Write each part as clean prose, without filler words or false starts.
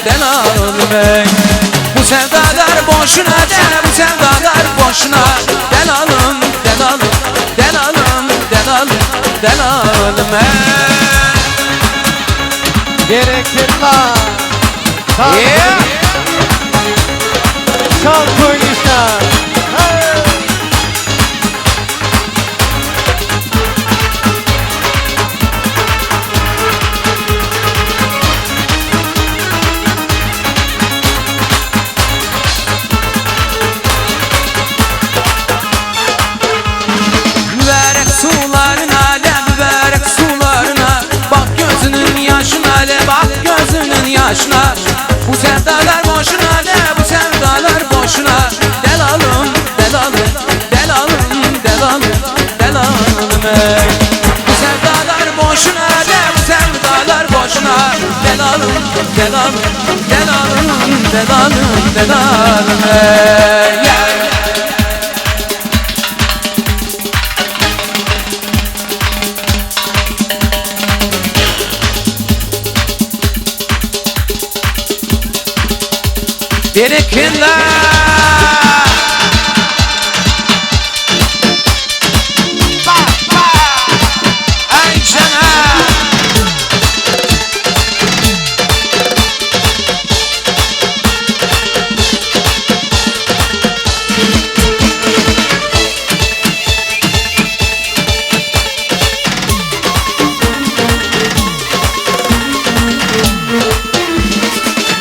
delalım ey. Bu sevdalar boşuna dene, bu sevdalar boşuna. Delalım, delalım, delalım, delalım, delalım ey. Gerekir lan. Yeah. Çal koynuşlar. Mübarek sularına, mübarek sularına. Bak gözünün yaşına, bak gözünün yaşına. Bu sevdalar boşuna, bu sevdalar boşuna. Delalım, delalım, delalım, delalım, delalım ey. Bu sevdalar boşuna, bu sevdalar boşuna. Delalım, delalım, delalım, delalım, delalım ey. Gerekirler. Ay canım.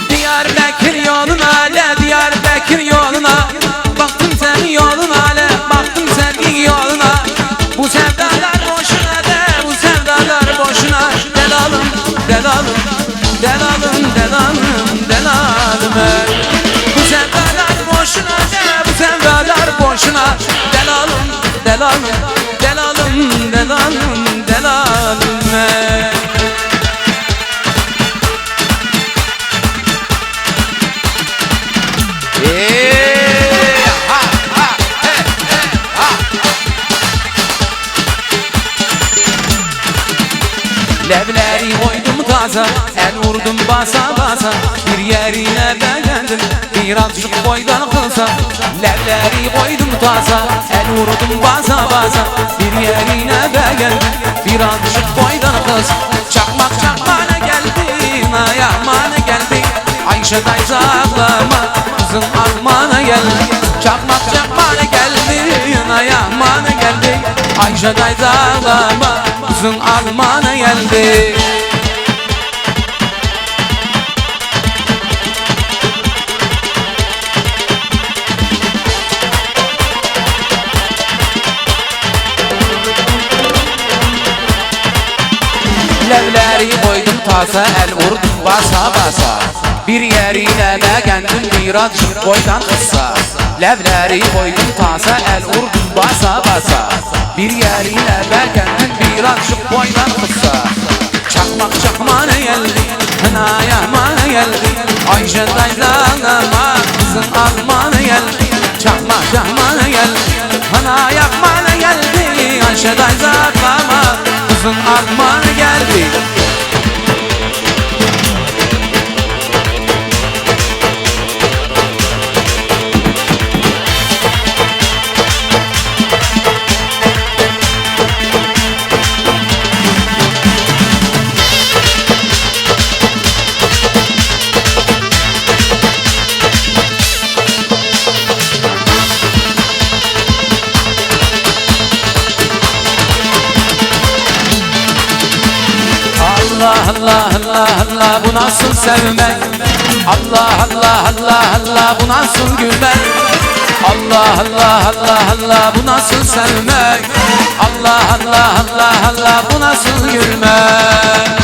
Diyarbakır yoluna, Diyarbakır yoluna. Baktım sen yoluna, baktım sen yoluna. Bu sevdalar boşuna bu sevdalar boşuna. Delalım, delalım, delalım, delalım, delalım ey. Bu sevdalar boşuna bu sevdalar boşuna. Delalım, delalım, delalım, delalım, delalım ey. Levleri koydum taza, el vurdum basa basa. Bir yerine beğendim, birazcık boydan kısa. Levleri koydum taza, el vurdum basa basa. Bir yerine beğendim, birazcık boydan kısa. Çakmak çakmana geldi, ayağıma geldi. Ayşe teyze ağlama, kızın almana geldi. Çakmak çakmana geldi, ayağıma geldi. Ayşe teyze ağlama, kızın almana geldi. Levleri koydum taza, el vurdum basa basa. Bir yerine beğendim, birazcık boydan kısa. Levleri koydum taza, el vurdum basa basa. Bir yerine beğendim, birazcık boydan kısa. Çakmak çakmana geldi, ayağıma geldi. Ayşe teyze ağlama, kızın almana geldi. Çakmak çakmana geldi, ayağıma geldi. Ayşe teyze ağlama, kızın almana geldi. Allah Allah Allah Allah, bu nasıl sevmek? Allah Allah Allah Allah, bu nasıl gülmek? Allah Allah Allah Allah, bu nasıl sevmek? Allah Allah Allah Allah, bu nasıl gülmek?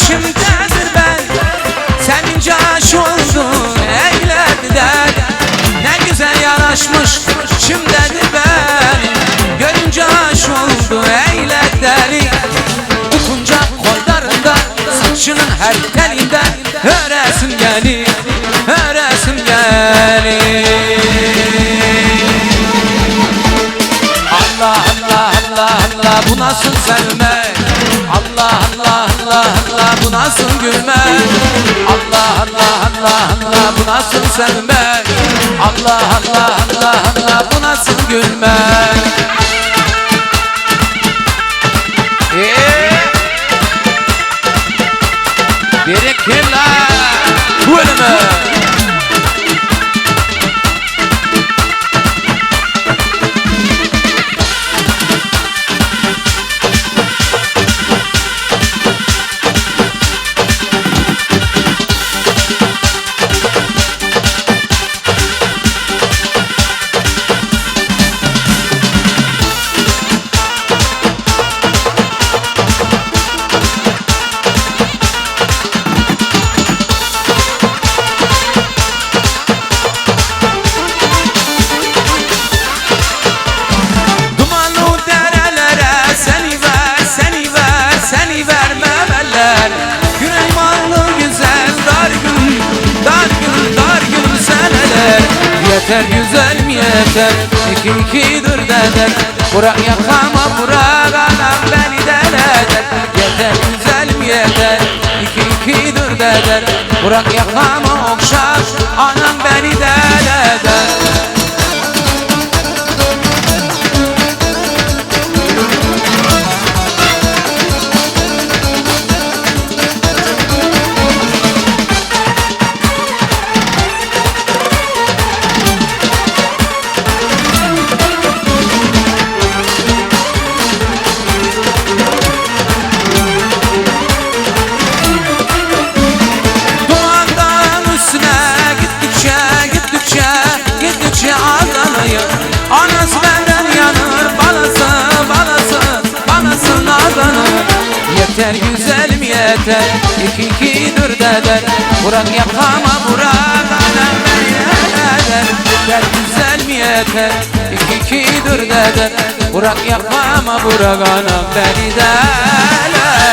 Şimdidir ben senince aşık oldum, eyledi der. Ne güzel yaraşmış şimdidir ben, görünce aşık oldu eyledi deri. Tutunca kollarında saçının her telinden öresim gelir, öresim gelir. Allah Allah Allah Allah, bu nasıl sevmek? Allah Allah Allah Allah, bu nasıl gülmek? Allah Allah Allah Allah, bu nasıl sevmek? Allah Allah Allah Allah, bu nasıl gülmek? Birikirler bölümü. Yeter güzelim yeter, ikidir deder. Bırak yakama bırak anam beni deleder. Yeter güzelim yeter, ikidir deder. Bırak yakama okşar anam beni deleder. Anası benden yanır, balası nazlanır. Yeter güzelim yeter, ikidir deder. Bırak yakama bırak anam beni eder. Yeter güzelim yeter, ikidir deder. Bırak yakama bırak anam beni eder.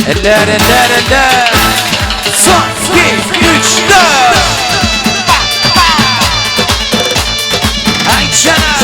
Eller eller eller. Son, 2, 3, 4. Ay canım.